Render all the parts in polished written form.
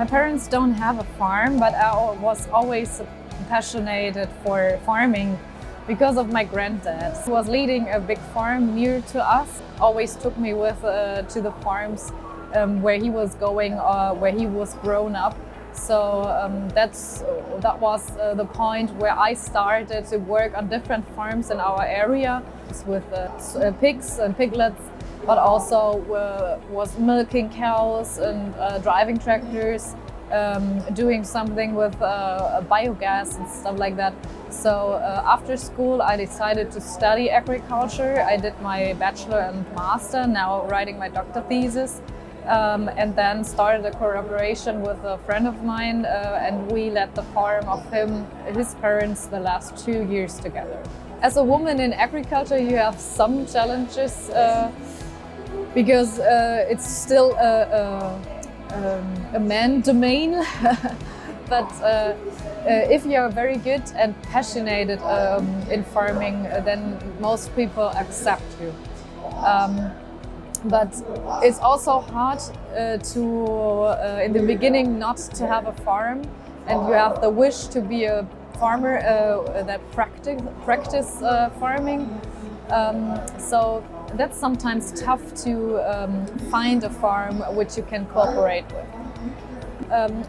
parents don't have a farm, but I was always passionate for farming because of my granddad. He was leading a big farm near to us, always took me with to the farms where he was going, where he was grown up. So that was the point where I started to work on different farms in our area with pigs and piglets, but also was milking cows and driving tractors, doing something with biogas and stuff like that. So after school I decided to study agriculture. I did my bachelor and master, now writing my doctor thesis. And then started a collaboration with a friend of mine, and we led the farm of his parents the last 2 years together. As a woman in agriculture, you have some challenges because it's still a man domain. But if you're very good and passionate in farming, then most people accept you. But it's also hard in the beginning not to have a farm, and you have the wish to be a farmer that practice farming. So that's sometimes tough to find a farm which you can cooperate with.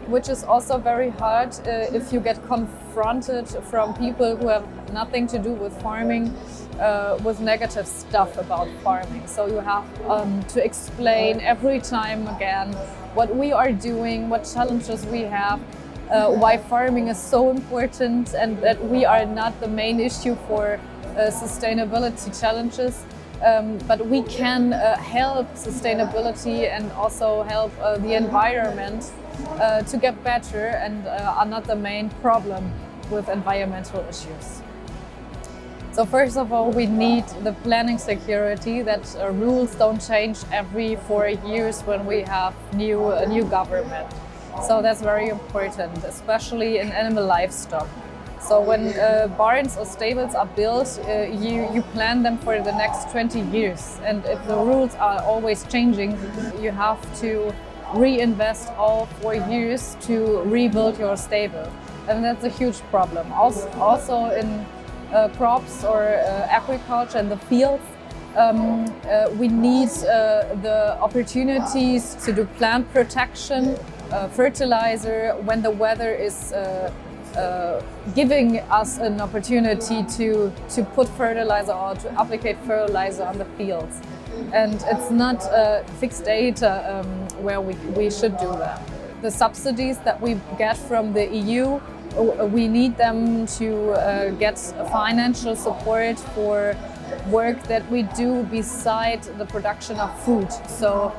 Which is also very hard if you get confronted from people who have nothing to do with farming, with negative stuff about farming. So you have to explain every time again what we are doing, what challenges we have, why farming is so important, and that we are not the main issue for sustainability challenges. But we can help sustainability and also help the environment to get better, and are not the main problem with environmental issues. So first of all, we need the planning security, that rules don't change every 4 years when we have a new government. So that's very important, especially in animal livestock. So when barns or stables are built, you plan them for the next 20 years. And if the rules are always changing, you have to reinvest all 4 years to rebuild your stable. And that's a huge problem. Also in crops or agriculture in the fields, we need the opportunities to do plant protection, fertilizer when the weather is giving us an opportunity to put fertilizer or to apply fertilizer on the fields. And it's not a fixed date where we should do that. The subsidies that we get from the EU, we need them to get financial support for work that we do beside the production of food. So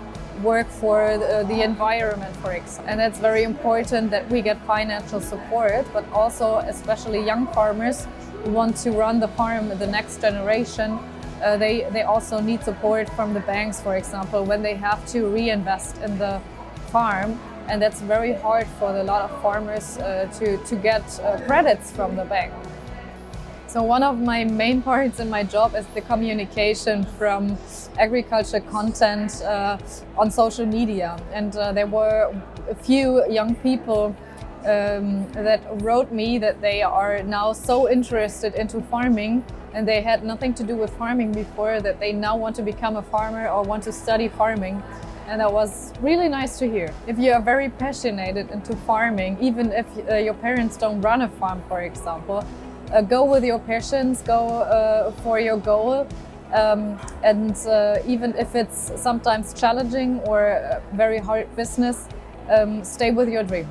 work for the environment, for example. And that's very important that we get financial support, but also especially young farmers who want to run the farm the next generation. They also need support from the banks, for example, when they have to reinvest in the farm. And that's very hard for a lot of farmers to get credits from the bank. So one of my main parts in my job is the communication from agriculture content on social media. And there were a few young people that wrote me that they are now so interested into farming, and they had nothing to do with farming before, that they now want to become a farmer or want to study farming. And that was really nice to hear. If you are very passionate into farming, even if your parents don't run a farm, for example, go with your passions, go for your goal. And even if it's sometimes challenging or very hard business, stay with your dream.